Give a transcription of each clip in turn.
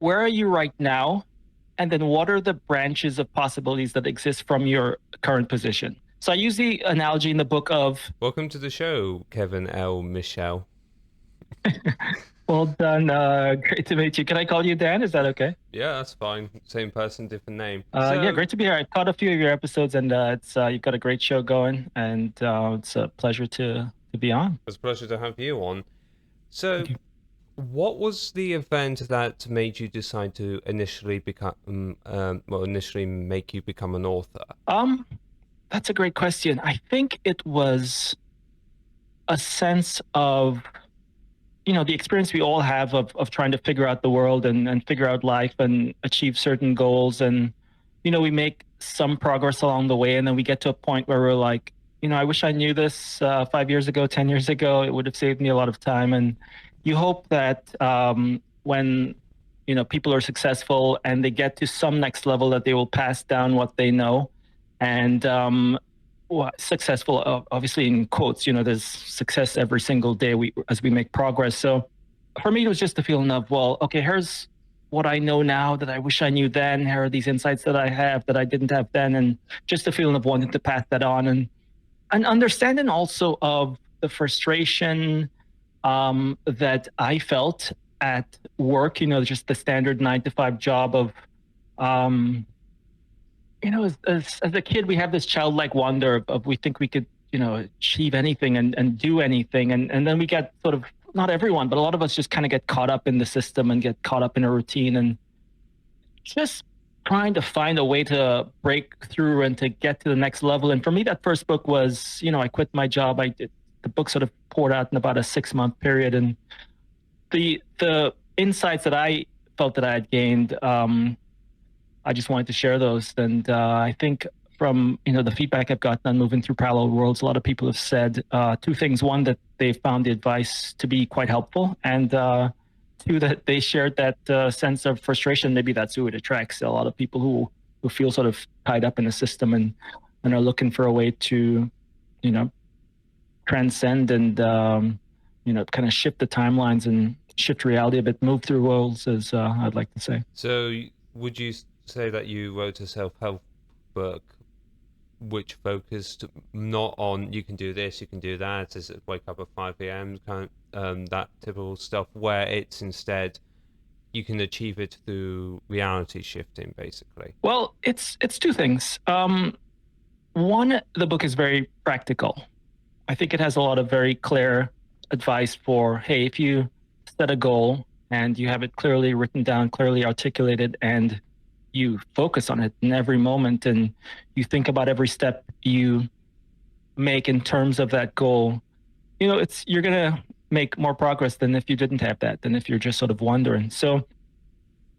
where are you right now? And then what are the branches of possibilities that exist from your current position? So I use the analogy in the book of, Welcome to the show, Kevin L. Michel. well done, great to meet you. Can I call you Dan? Is that okay? Yeah, that's fine. Same person, different name. Yeah, great to be here. I caught a few of your episodes, and it's you've got a great show going, and it's a pleasure to be on. It's a pleasure to have you on. So, Thank you. what was the event that made you decide to initially initially make you become an author? That's a great question. I think it was a sense of, the experience we all have of trying to figure out the world and figure out life and achieve certain goals. And, we make some progress along the way. And then we get to a point where we're like, I wish I knew this 5 years ago, 10 years ago. It would have saved me a lot of time. And you hope that when, people are successful and they get to some next level, that they will pass down what they know. And successful, obviously in quotes, there's success every single day as we make progress. So for me, it was just the feeling of, well, okay, here's what I know now that I wish I knew then. Here are these insights that I have that I didn't have then. And just the feeling of wanting to pass that on, and understanding also of the frustration that I felt at work, just the standard 9 to 5 job of, as a kid, we have this childlike wonder of we think we could, achieve anything and do anything. And then we get sort of, not everyone, but a lot of us just kind of get caught up in the system and get caught up in a routine, and just trying to find a way to break through and to get to the next level. And for me, that first book was, I quit my job. The book sort of poured out in about a 6-month period. And the insights that I felt that I had gained, I just wanted to share those. And I think from the feedback I've gotten on moving through parallel worlds, a lot of people have said 2 things. One, that they found the advice to be quite helpful, and 2, that they shared that sense of frustration. Maybe that's who it attracts. A lot of people who feel sort of tied up in the system and are looking for a way to transcend and kind of shift the timelines and shift reality a bit, move through worlds, as I'd like to say. So, would you say that you wrote a self-help book which focused not on you can do this, you can do that, is it wake up at 5 a.m. kind of, that typical stuff, where it's instead you can achieve it through reality shifting, basically? Well, it's 2 things. One, the book is very practical. I think it has a lot of very clear advice for, hey, if you set a goal and you have it clearly written down, clearly articulated, and you focus on it in every moment, and you think about every step you make in terms of that goal, you're going to make more progress than if you didn't have that, than if you're just sort of wondering. So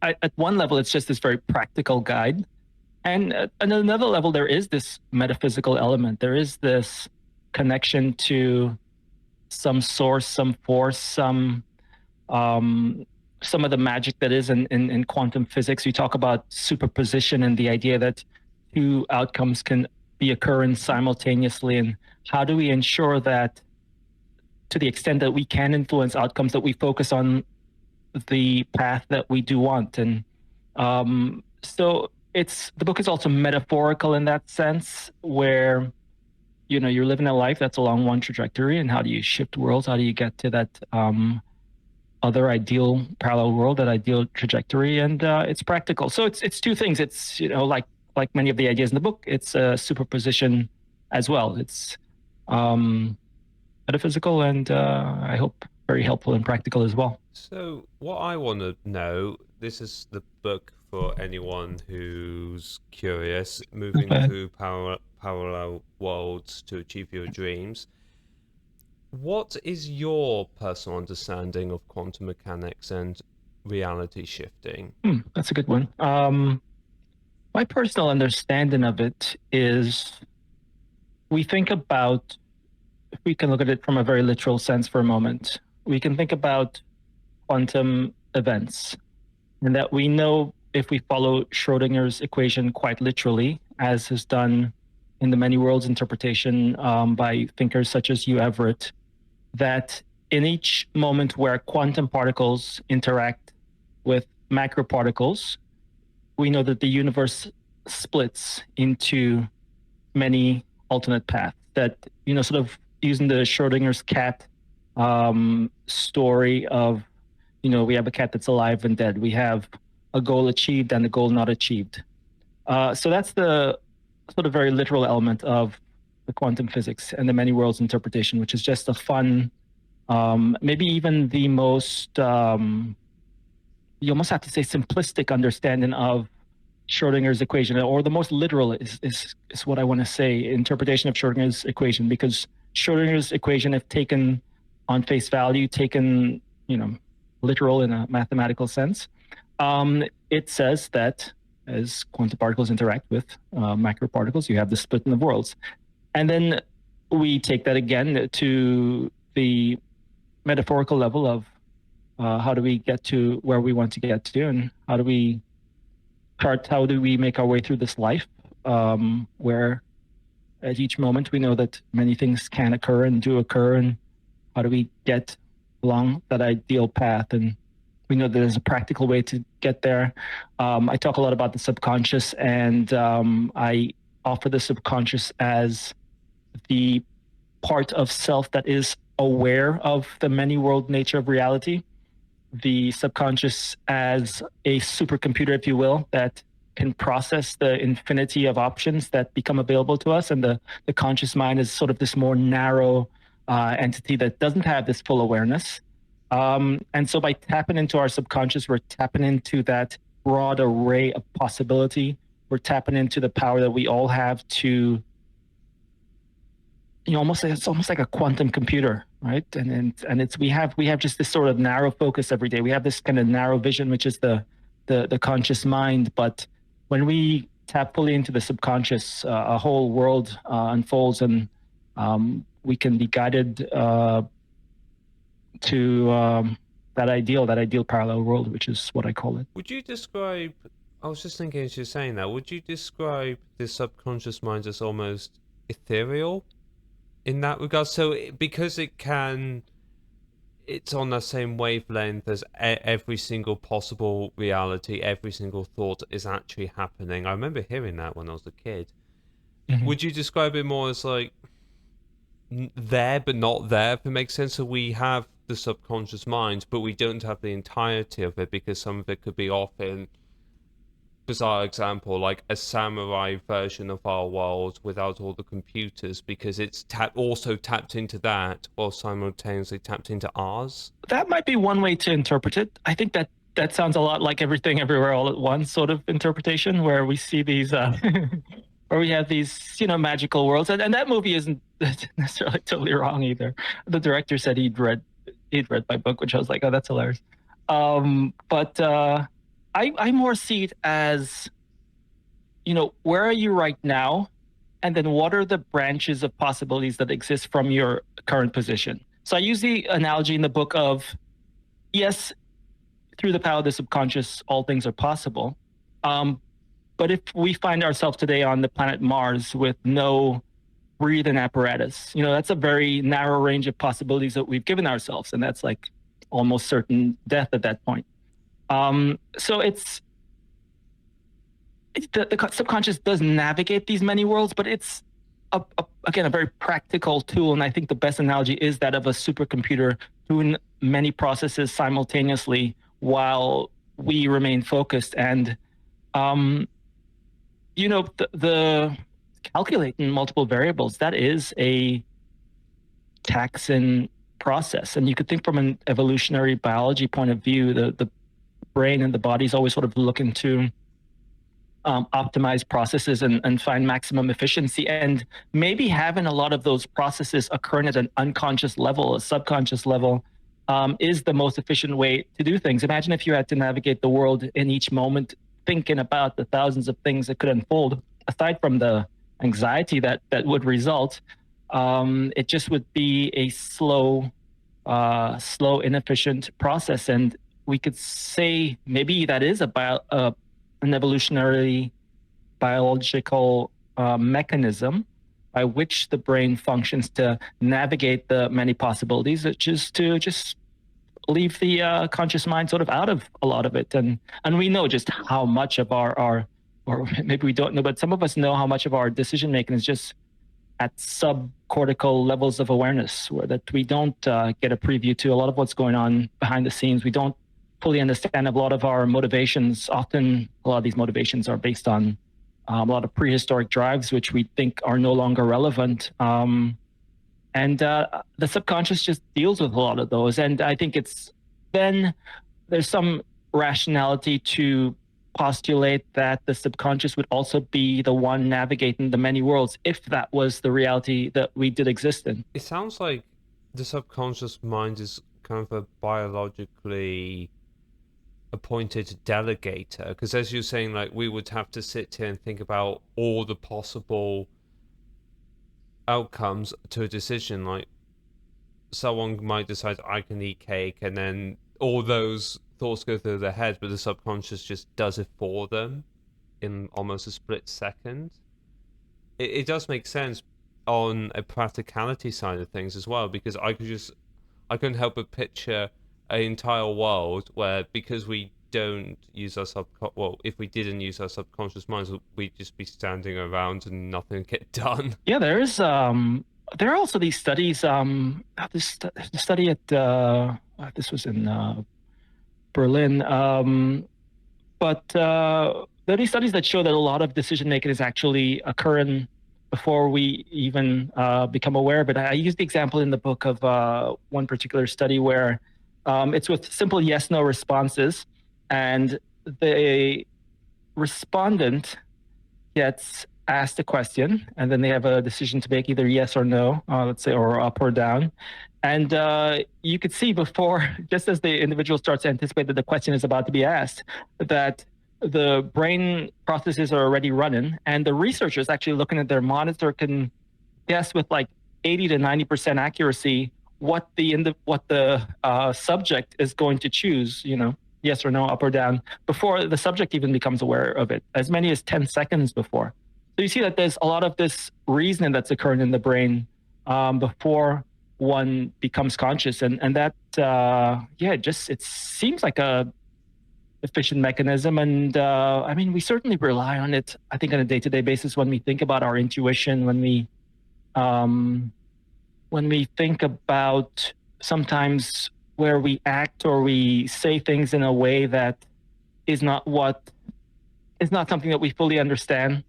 at one level, it's just this very practical guide. And at another level, there is this metaphysical element. There is this connection to some source, some force, some of the magic that is in quantum physics. We talk about superposition and the idea that 2 outcomes can be occurring simultaneously. And how do we ensure that, to the extent that we can influence outcomes, that we focus on the path that we do want? And so the book is also metaphorical in that sense, where you're living a life that's along one trajectory, and how do you shift worlds? How do you get to that other ideal parallel world, that ideal trajectory? And it's practical. So it's 2 things. It's like many of the ideas in the book, it's a superposition as well. It's metaphysical and I hope very helpful and practical as well. So what I want to know, this is the book for anyone who's curious, moving through parallel worlds to achieve your dreams. What is your personal understanding of quantum mechanics and reality shifting? That's a good one. My personal understanding of it is, we think about, if we can look at it from a very literal sense for a moment, we can think about quantum events, and that we know, if we follow Schrodinger's equation quite literally, as is done in the many worlds interpretation by thinkers such as Hugh Everett, that in each moment where quantum particles interact with macroparticles, we know that the universe splits into many alternate paths that, sort of using the Schrodinger's cat story of, we have a cat that's alive and dead. We have a goal achieved and a goal not achieved. So that's the sort of very literal element of the quantum physics and the many worlds interpretation, which is just a fun, maybe even the most, you almost have to say simplistic understanding of Schrodinger's equation, or the most literal is what I want to say, interpretation of Schrodinger's equation, because Schrodinger's equation, if taken on face value, taken, literal in a mathematical sense, it says that as quantum particles interact with macroparticles, you have the split in the worlds. And then we take that again to the metaphorical level of how do we get to where we want to get to, and how do we make our way through this life, where at each moment we know that many things can occur and do occur, and how do we get along that ideal path? And we know that there's a practical way to get there. I talk a lot about the subconscious, and I offer the subconscious as the part of self that is aware of the many world nature of reality. The subconscious as a supercomputer, if you will, that can process the infinity of options that become available to us. And the conscious mind is sort of this more narrow entity that doesn't have this full awareness. And so by tapping into our subconscious, we're tapping into that broad array of possibility. We're tapping into the power that we all have to, it's almost like a quantum computer, right? And we have just this sort of narrow focus every day. We have this kind of narrow vision, which is the conscious mind. But when we tap fully into the subconscious, a whole world unfolds, and we can be guided to that ideal parallel world, which is what I call it. Would you describe? I was just thinking as you're saying that. Would you describe the subconscious mind as almost ethereal in that regard? So because it's on the same wavelength as every single possible reality, every single thought is actually happening. I remember hearing that when I was a kid. Mm-hmm. Would you describe it more as like there but not there, if it makes sense? So we have the subconscious mind, but we don't have the entirety of it, because some of it could be off in, bizarre example, like a samurai version of our world without all the computers, because it's also tapped into that while simultaneously tapped into ours. That might be one way to interpret it. I think that sounds a lot like Everything Everywhere All at Once sort of interpretation, where we see these where we have these magical worlds, and that movie isn't necessarily totally wrong either. The director said he'd read my book, which I was like, oh, that's hilarious. But I more see it as, where are you right now? And then what are the branches of possibilities that exist from your current position? So I use the analogy in the book of, yes, through the power of the subconscious, all things are possible. But if we find ourselves today on the planet Mars with no breathing apparatus, that's a very narrow range of possibilities that we've given ourselves. And that's like almost certain death at that point. So it's the subconscious does navigate these many worlds, but it's again a very practical tool. And I think the best analogy is that of a supercomputer doing many processes simultaneously while we remain focused. And the calculating multiple variables, that is a taxing process. And you could think from an evolutionary biology point of view, the brain and the body is always sort of looking to optimize processes and find maximum efficiency. And maybe having a lot of those processes occurring at an unconscious level, a subconscious level, is the most efficient way to do things. Imagine if you had to navigate the world in each moment, thinking about the thousands of things that could unfold. Aside from the anxiety that would result, it just would be a slow, inefficient process. And we could say maybe that is an evolutionary biological mechanism by which the brain functions to navigate the many possibilities, which is to just leave the conscious mind sort of out of a lot of it. And we know just how much of our or maybe we don't know, but some of us know how much of our decision making is just at subcortical levels of awareness, where that we don't get a preview to a lot of what's going on behind the scenes. We don't fully understand a lot of our motivations. Often, a lot of these motivations are based on a lot of prehistoric drives, which we think are no longer relevant. And the subconscious just deals with a lot of those. And I think then there's some rationality to postulate that the subconscious would also be the one navigating the many worlds, if that was the reality that we did exist in. It sounds like the subconscious mind is kind of a biologically appointed delegator, because as you're saying, like, we would have to sit here and think about all the possible outcomes to a decision. Like, someone might decide I can eat cake, and then all those thoughts go through their head, but the subconscious just does it for them in almost a split second. It does make sense on a practicality side of things as well, because I couldn't help but picture an entire world where, because we don't use our if we didn't use our subconscious minds, we'd just be standing around and nothing would get done. Yeah, there are also these studies. This study at this was in Berlin, but there are these studies that show that a lot of decision making is actually occurring before we even become aware of it. I use the example in the book of one particular study where it's with simple yes/no responses, and the respondent gets asked a question, and then they have a decision to make, either yes or no, let's say, or up or down. And you could see before, just as the individual starts to anticipate that the question is about to be asked, that the brain processes are already running, and the researchers actually looking at their monitor can guess with like 80 to 90% accuracy what the subject is going to choose, yes or no, up or down, before the subject even becomes aware of it, as many as 10 seconds before. So you see that there's a lot of this reasoning that's occurring in the brain before one becomes conscious, and that it seems like a efficient mechanism. And I mean, we certainly rely on it, I think, on a day-to-day basis when we think about our intuition, when we think about sometimes where we act or we say things in a way that is not something that we fully understand.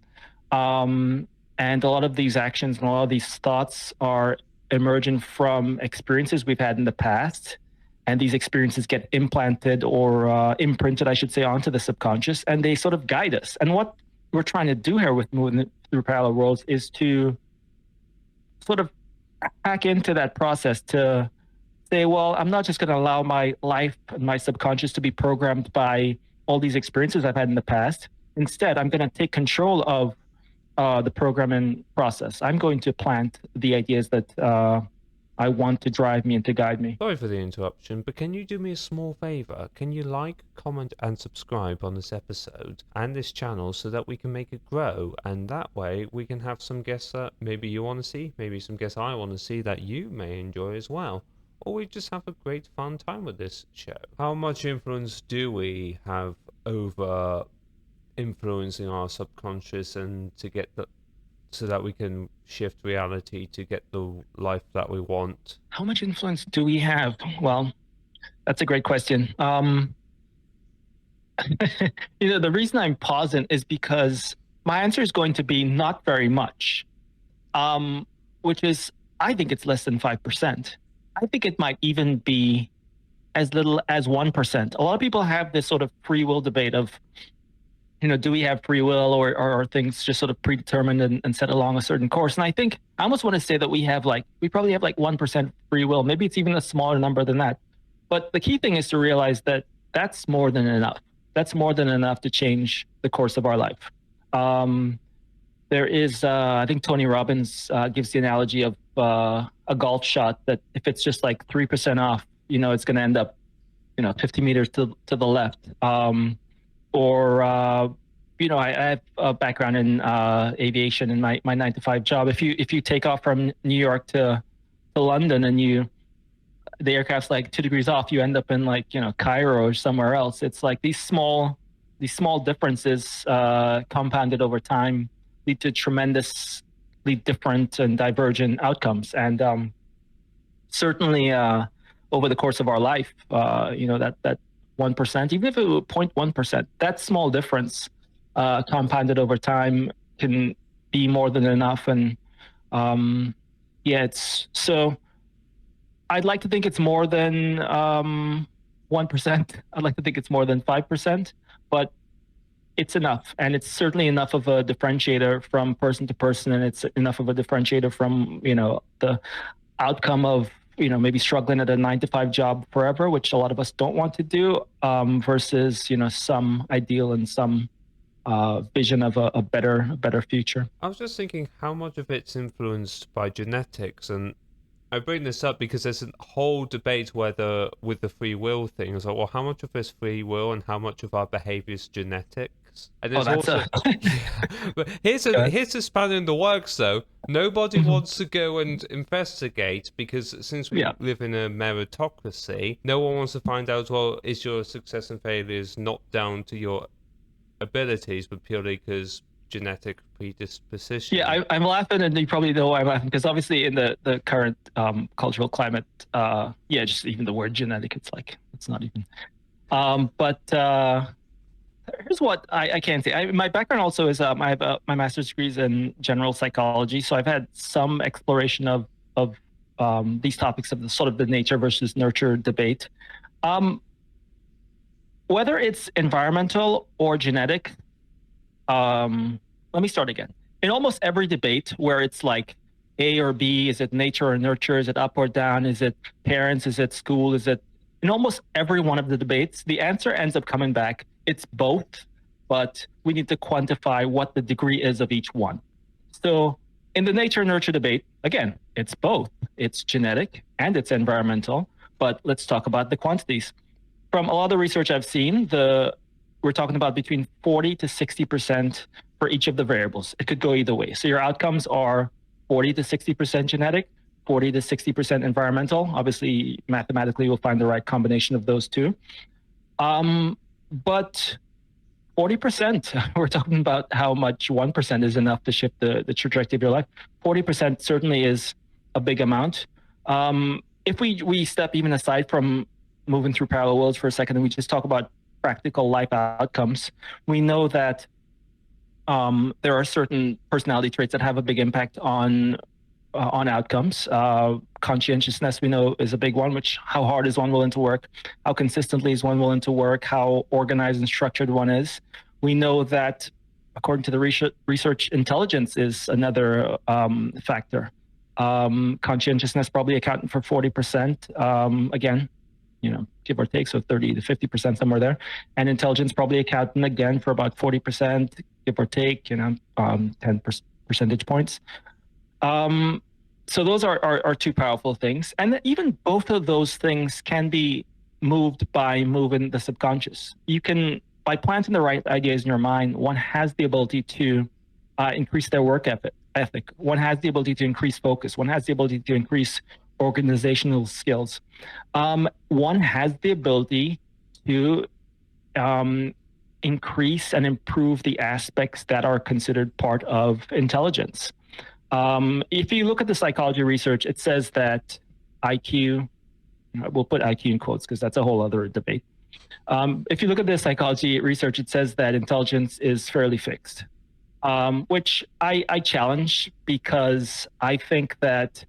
And a lot of these actions and a lot of these thoughts are emergent from experiences we've had in the past. And these experiences get implanted or imprinted, I should say, onto the subconscious, and they sort of guide us. And what we're trying to do here with moving through parallel worlds is to sort of hack into that process, to say, well, I'm not just going to allow my life and my subconscious to be programmed by all these experiences I've had in the past. Instead, I'm going to take control of the programming process. I'm going to plant the ideas that I want to drive me and to guide me. Sorry for the interruption, but can you do me a small favor? Can you like, comment, and subscribe on this episode and this channel so that we can make it grow? And that way we can have some guests that maybe you want to see, maybe some guests I want to see that you may enjoy as well. Or we just have a great fun time with this show. How much influence do we have over influencing our subconscious and so that we can shift reality to get the life that we want? How much influence do we have? Well, that's a great question. The reason I'm pausing is because my answer is going to be not very much, which is, I think it's less than 5%. I think it might even be as little as 1%. A lot of people have this sort of free will debate of, do we have free will, or are things just sort of predetermined and set along a certain course? And I think I almost want to say that we probably have like 1% free will. Maybe it's even a smaller number than that. But the key thing is to realize that that's more than enough. That's more than enough to change the course of our life. There is, I think Tony Robbins gives the analogy of a golf shot, that if it's just like 3% off, it's going to end up, 50 meters to the left. I have a background in aviation in my 9-to-5 job. If you take off from New York to London and you the aircraft's like 2 degrees off, you end up in like, Cairo or somewhere else. It's like these small differences compounded over time lead to tremendously different and divergent outcomes. And certainly over the course of our life, that 1%, even if it were 0.1%, that small difference compounded over time can be more than enough. And it's so I'd like to think it's more than 1%. I'd like to think it's more than 5%, but it's enough. And it's certainly enough of a differentiator from person to person. And it's enough of a differentiator from, the outcome of, maybe struggling at a 9-to-5 job forever, which a lot of us don't want to do, versus, some ideal and some vision of a better future. I was just thinking how much of it's influenced by genetics, and I bring this up because there's a whole debate whether with the free will thing, it's like, well, how much of it's free will and how much of our behavior is genetics? And there's but here's a spanner in the works though. Nobody wants to go and investigate because since we live in a meritocracy, no one wants to find out, well, is your success and failures not down to your abilities, but purely because genetic predisposition. Yeah, I'm laughing, and you probably know why I'm laughing, because obviously in the current cultural climate, just even the word genetic, it's not even. But here's what I can say. My background also is I have my master's degree is in general psychology, so I've had some exploration of these topics of the sort of the nature versus nurture debate. Whether it's environmental or genetic, let me start again. In almost every debate where it's like A or B, is it nature or nurture? Is it up or down? Is it parents? Is it school? In almost every one of the debates, the answer ends up coming back. It's both, but we need to quantify what the degree is of each one. So in the nature nurture debate, again, it's both. It's genetic and it's environmental, but let's talk about the quantities. From a lot of the research I've seen, we're talking about between 40 to 60% for each of the variables. It could go either way. So your outcomes are 40 to 60% genetic, 40 to 60% environmental. Obviously, mathematically, we'll find the right combination of those two. But 40%, we're talking about how much 1% is enough to shift the trajectory of your life. 40% certainly is a big amount. If we step even aside from moving through parallel worlds for a second, and we just talk about practical life outcomes, we know that there are certain personality traits that have a big impact on outcomes. Conscientiousness, we know, is a big one, which how hard is one willing to work? How consistently is one willing to work? How organized and structured one is? We know that, according to the research, intelligence is another factor. Conscientiousness probably accounting for 40%. Again, give or take, so 30 to 50%, somewhere there. And intelligence probably accounting again for about 40%, give or take, 10 percentage points. So those are two powerful things. And even both of those things can be moved by moving the subconscious. You can, by planting the right ideas in your mind, one has the ability to increase their work ethic. One has the ability to increase focus. One has the ability to increase organizational skills. One has the ability to increase and improve the aspects that are considered part of intelligence. If you look at the psychology research, it says that IQ, we'll put IQ in quotes because that's a whole other debate. If you look at the psychology research, it says that intelligence is fairly fixed, which I challenge, because I think that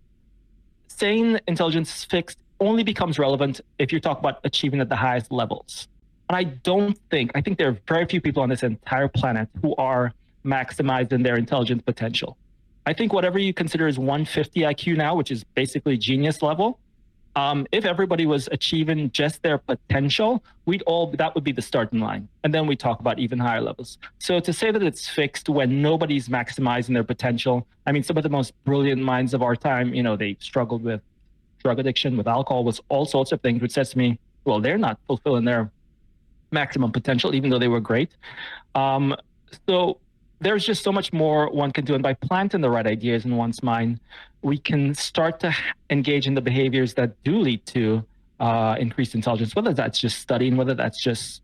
saying intelligence is fixed only becomes relevant if you talk about achieving at the highest levels. And I think there are very few people on this entire planet who are maximizing their intelligence potential. I think whatever you consider is 150 IQ now, which is basically genius level, if everybody was achieving just their potential, that would be the starting line. And then we talk about even higher levels. So to say that it's fixed when nobody's maximizing their potential, I mean, some of the most brilliant minds of our time, they struggled with drug addiction, with alcohol, with all sorts of things, which says to me, well, they're not fulfilling their maximum potential, even though they were great. So there's just so much more one can do. And by planting the right ideas in one's mind, we can start to engage in the behaviors that do lead to increased intelligence, whether that's just studying, whether that's just,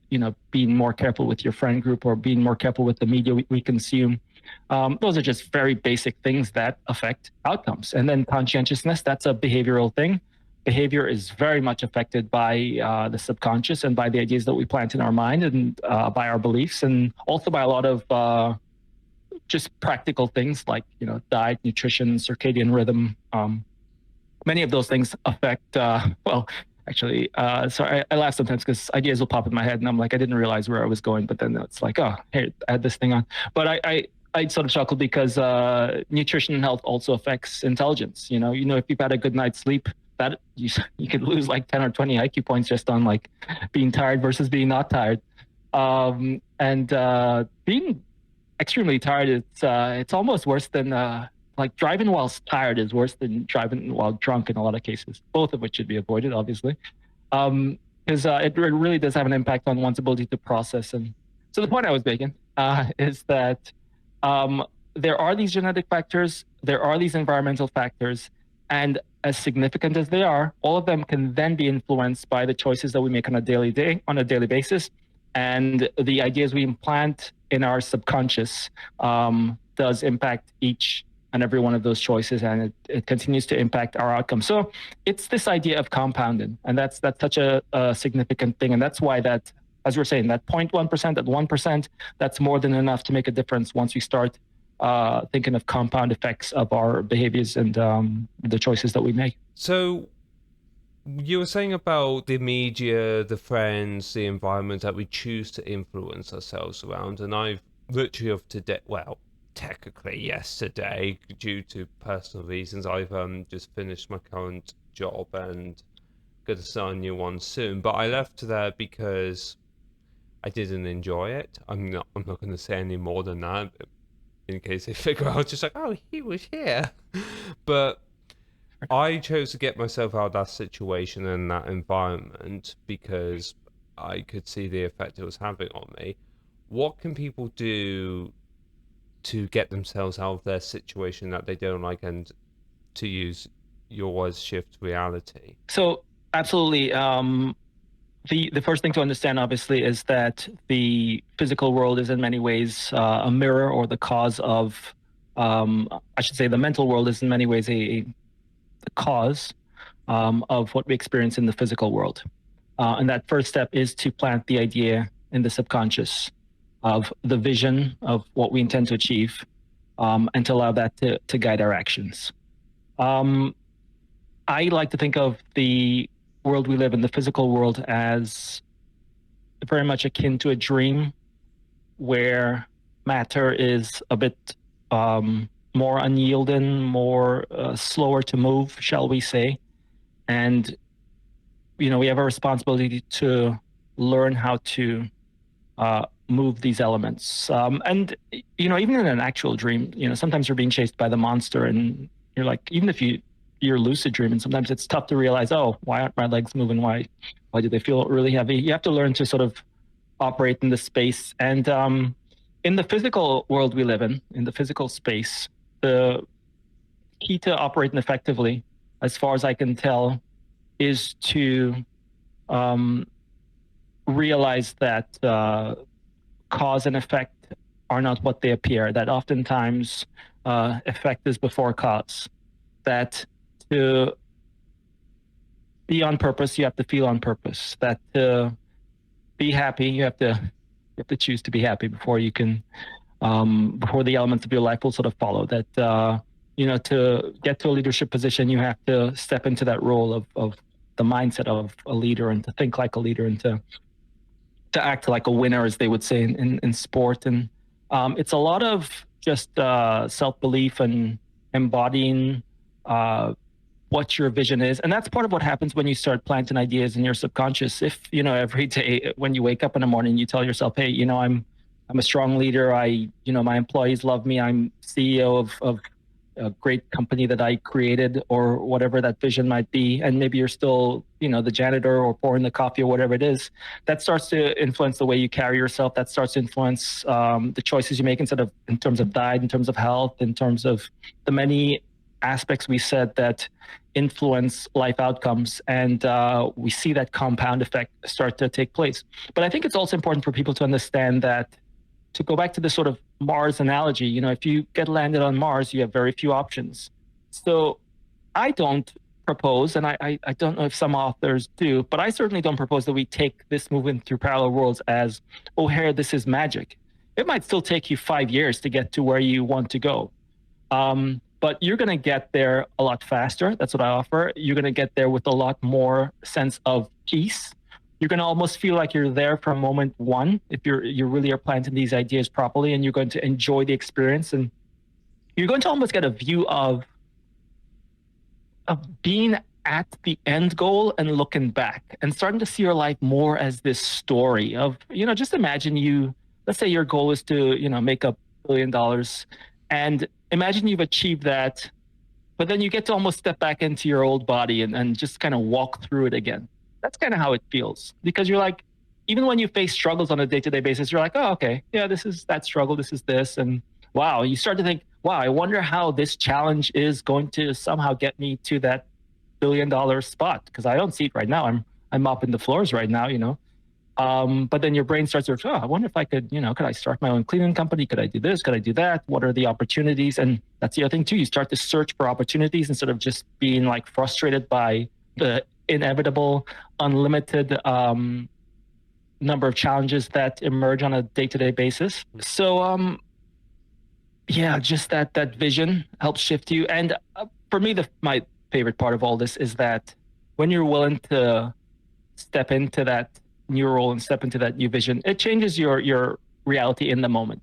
being more careful with your friend group or being more careful with the media we consume. Those are just very basic things that affect outcomes. And then conscientiousness, that's a behavioral thing. Behavior is very much affected by the subconscious and by the ideas that we plant in our mind, and by our beliefs, and also by a lot of just practical things like, diet, nutrition, circadian rhythm. Many of those things affect, actually, so I laugh sometimes because ideas will pop in my head and I'm like, I didn't realize where I was going, but then it's like, oh, hey, I had this thing on. But I sort of chuckle because nutrition and health also affects intelligence. If you've had a good night's sleep, that you could lose like 10 or 20 IQ points just on like being tired versus being not tired. And being extremely tired, it's almost worse than like driving while tired is worse than driving while drunk in a lot of cases, both of which should be avoided, obviously. Because it really does have an impact on one's ability to process. And so the point I was making is that there are these genetic factors, there are these environmental factors, and as significant as they are, all of them can then be influenced by the choices that we make on a daily basis. And the ideas we implant in our subconscious does impact each and every one of those choices, and it continues to impact our outcome. So it's this idea of compounding, and that's such a significant thing. And that's why that, as we're saying, that 0.1%, that 1%, that's more than enough to make a difference once we start thinking of compound effects of our behaviors and the choices that we make. So you were saying about the media, the friends, the environment that we choose to influence ourselves around. And I've literally technically yesterday, due to personal reasons, I've just finished my current job and going to start a new one soon. But I left there because I didn't enjoy it. I'm not going to say any more than that, in case they figure out just like, oh, he was here. But I chose to get myself out of that situation and that environment because I could see the effect it was having on me. What can people do to get themselves out of their situation that they don't like, and to use your words, shift reality? So absolutely. The first thing to understand, obviously, is that the physical world is in many ways a mirror, or the cause of, I should say, the mental world is in many ways the cause of what we experience in the physical world. And that first step is to plant the idea in the subconscious of the vision of what we intend to achieve, and to allow that to guide our actions. I like to think of the world we live in, the physical world, as very much akin to a dream where matter is a bit more unyielding, more slower to move, shall we say. And, we have a responsibility to learn how to move these elements. And, even in an actual dream, sometimes you're being chased by the monster, and you're like, even if you're lucid dreaming, sometimes it's tough to realize, oh, why aren't my legs moving? Why do they feel really heavy? You have to learn to sort of operate in the space. And in the physical world we live in the physical space, the key to operating effectively, as far as I can tell, is to realize that cause and effect are not what they appear, that oftentimes effect is before cause, that to be on purpose, you have to feel on purpose, that to be happy, you have to choose to be happy before you can, before the elements of your life will sort of follow, that, to get to a leadership position, you have to step into that role of the mindset of a leader, and to think like a leader, and to act like a winner, as they would say in sport. And it's a lot of just self-belief and embodying what your vision is. And that's part of what happens when you start planting ideas in your subconscious. If, every day when you wake up in the morning, you tell yourself, hey, I'm a strong leader. My employees love me. I'm CEO of a great company that I created or whatever that vision might be, and maybe you're still, the janitor or pouring the coffee or whatever it is, that starts to influence the way you carry yourself. That starts to influence the choices you make instead of in terms of diet, in terms of health, in terms of the many aspects we said that influence life outcomes. And we see that compound effect start to take place. But I think it's also important for people to understand that, to go back to the sort of Mars analogy, if you get landed on Mars, you have very few options. So I don't propose, and I don't know if some authors do, but I certainly don't propose that we take this movement through parallel worlds as, oh, here, this is magic. It might still take you 5 years to get to where you want to go. But you're going to get there a lot faster. That's what I offer. You're going to get there with a lot more sense of peace. You're going to almost feel like you're there from moment one if you really are planting these ideas properly, and you're going to enjoy the experience, and you're going to almost get a view of being at the end goal and looking back and starting to see your life more as this story of, just imagine let's say your goal is to, make $1 billion, and imagine you've achieved that, but then you get to almost step back into your old body and just kind of walk through it again. That's kind of how it feels, because you're like, even when you face struggles on a day-to-day basis, you're like, oh, okay, yeah, this is that struggle, this is this. And wow, you start to think, wow, I wonder how this challenge is going to somehow get me to that $1 billion spot, because I don't see it right now. I'm mopping the floors right now. But then your brain starts to, oh, I wonder if I could, could I start my own cleaning company? Could I do this? Could I do that? What are the opportunities? And that's the other thing too. You start to search for opportunities instead of just being like frustrated by the inevitable, unlimited number of challenges that emerge on a day-to-day basis. So, yeah, just that vision helps shift you. And for me, my favorite part of all this is that when you're willing to step into that new role and step into that new vision, it changes your reality in the moment.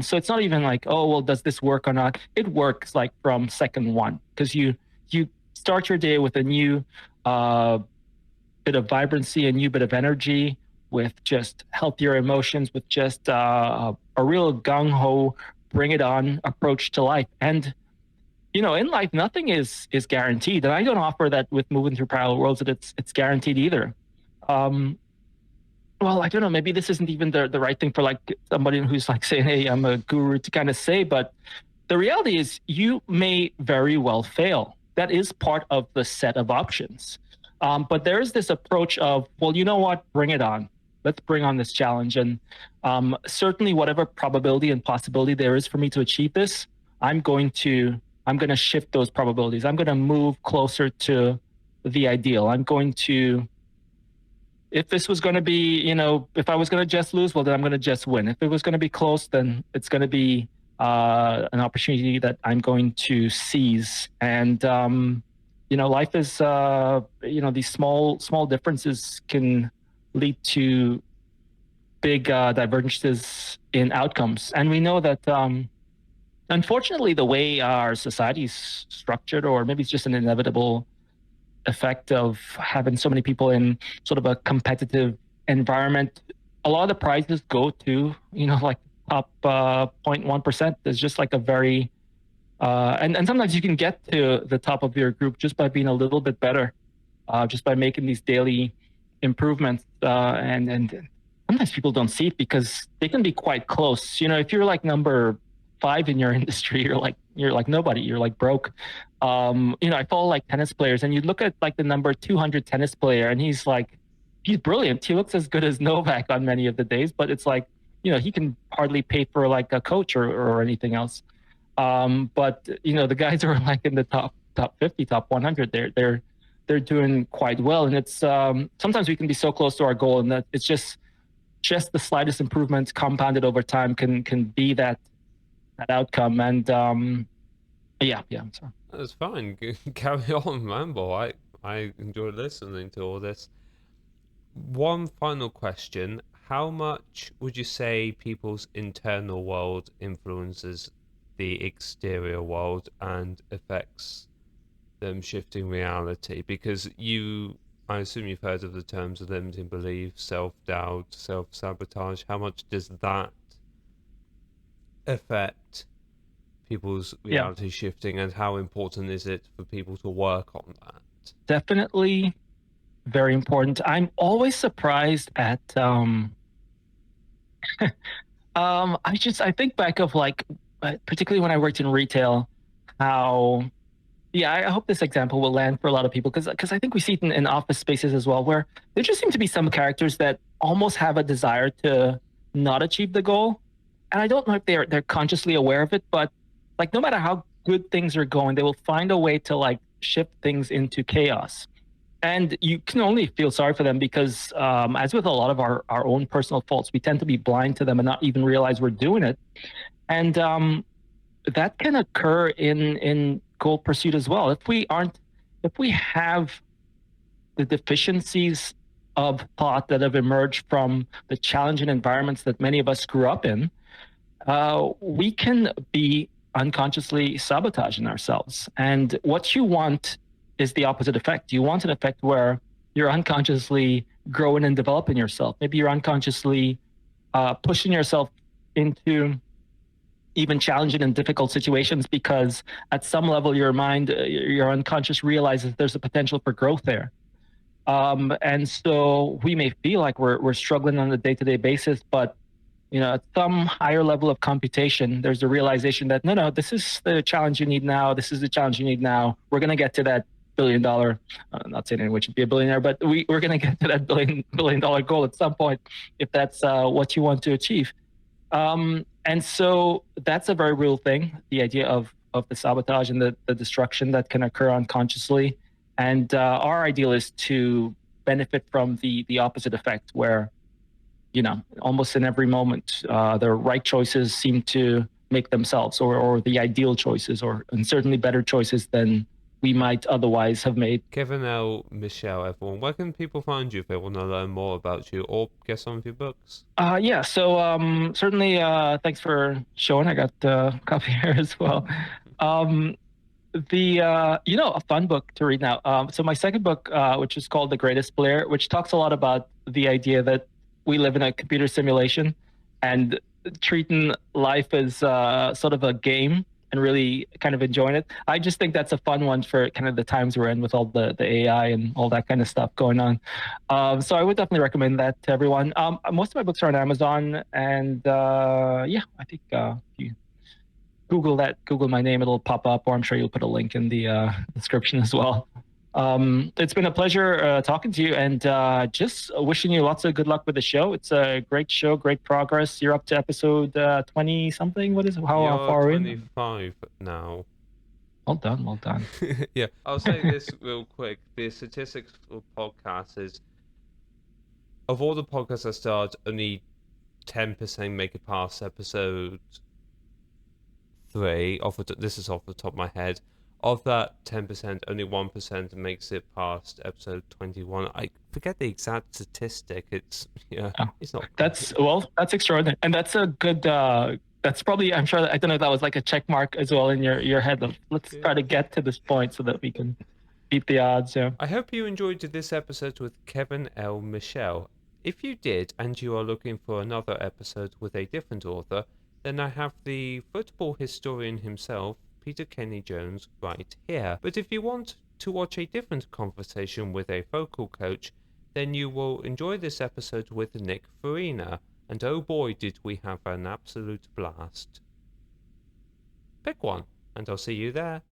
So it's not even like, oh, well, does this work or not? It works like from second one, because you start your day with a new bit of vibrancy, a new bit of energy, with just healthier emotions, with just a real gung-ho, bring it on approach to life. And in life, nothing is guaranteed, and I don't offer that with moving through parallel worlds that it's guaranteed either. Well, I don't know, maybe this isn't even the right thing for like somebody who's like saying, hey, I'm a guru, to kind of say, but the reality is you may very well fail. That is part of the set of options. But there is this approach of, well, you know what, bring it on. Let's bring on this challenge. And certainly whatever probability and possibility there is for me to achieve this, I'm going to shift those probabilities. I'm going to move closer to the ideal. I'm going to, if this was going to be, if I was going to just lose, well, then I'm going to just win. If it was going to be close, then it's going to be an opportunity that I'm going to seize. And, life is, these small differences can lead to big divergences in outcomes. And we know that, unfortunately, the way our society is structured, or maybe it's just an inevitable effect of having so many people in sort of a competitive environment, a lot of the prizes go to, like top 0.1%. There's just like a very, and sometimes you can get to the top of your group just by being a little bit better, just by making these daily improvements. And sometimes people don't see it because they can be quite close. If you're like number 5 in your industry, you're like nobody, you're like broke. I follow like tennis players, and you look at like the number 200 tennis player, and he's brilliant. He looks as good as Novak on many of the days, but it's like, he can hardly pay for like a coach or anything else. But the guys are like in the top 50, top 100. They're doing quite well. And it's, sometimes we can be so close to our goal, and that it's just the slightest improvements compounded over time can be that outcome. And yeah, I'm sorry. That's fine. Carry on, Rambo. I enjoyed listening to all this. One final question. How much would you say people's internal world influences the exterior world and affects them shifting reality? Because I assume you've heard of the terms of limiting belief, self-doubt, self-sabotage. How much does that affect people's Yeah, reality shifting, and how important is it for people to work on that? definitely very important. I'm always surprised at I think back of like particularly when I worked in retail, how yeah, I hope this example will land for a lot of people because I think we see it in office spaces as well, where there just seem to be some characters that almost have a desire to not achieve the goal. And I don't know if they're consciously aware of it, but like no matter how good things are going, they will find a way to like shift things into chaos. And you can only feel sorry for them because, as with a lot of our own personal faults, we tend to be blind to them and not even realize we're doing it. And that can occur in goal pursuit as well. If we have the deficiencies of thought that have emerged from the challenging environments that many of us grew up in, we can be unconsciously sabotaging ourselves. And what you want is the opposite effect. You want an effect where you're unconsciously growing and developing yourself. Maybe you're unconsciously pushing yourself into even challenging and difficult situations because at some level your mind, your unconscious realizes there's a potential for growth there. And so we may feel like we're struggling on a day-to-day basis, but at some higher level of computation, there's a realization that no, this is the challenge you need now. This is the challenge you need now. We're going to get to that $1 billion. I'm not saying anyone should be a billionaire, but we're going to get to that $1 billion goal at some point if that's what you want to achieve. And so that's a very real thing, the idea of the sabotage and the destruction that can occur unconsciously. And our ideal is to benefit from the opposite effect, where almost in every moment, the right choices seem to make themselves, or the ideal choices, and certainly better choices than we might otherwise have made. Kevin L. Michel, everyone, where can people find you if they want to learn more about you or get some of your books? Yeah, so certainly thanks for showing. I got a copy here as well. A fun book to read now. So my second book, which is called The Greatest Player, which talks a lot about the idea that we live in a computer simulation and treating life as sort of a game and really kind of enjoying it. I just think that's a fun one for kind of the times we're in with all the AI and all that kind of stuff going on. So I would definitely recommend that to everyone. Most of my books are on Amazon, and yeah, I think if you Google my name, it'll pop up, or I'm sure you'll put a link in the description as well. It's been a pleasure talking to you, and just wishing you lots of good luck with the show. It's a great show, great progress. You're up to episode 20 something. What is it? How far are we in? 25 now. Well done, well done. Yeah, I'll say this real quick. The statistics for podcasts is, of all the podcasts I start, only 10% make it past episode 3. This is off the top of my head. Of that 10%, only 1% makes it past episode 21. I forget the exact statistic. It's not. That's extraordinary, and that's a good. That's probably, I'm sure. I don't know if that was like a check mark as well in your head. Let's try to get to this point so that we can beat the odds. Yeah. I hope you enjoyed this episode with Kevin L. Michel. If you did, and you are looking for another episode with a different author, then I have the football historian himself, Peter Kenny Jones, right here. But if you want to watch a different conversation with a vocal coach, then you will enjoy this episode with Nick Farina. And oh boy, did we have an absolute blast. Pick one, and I'll see you there.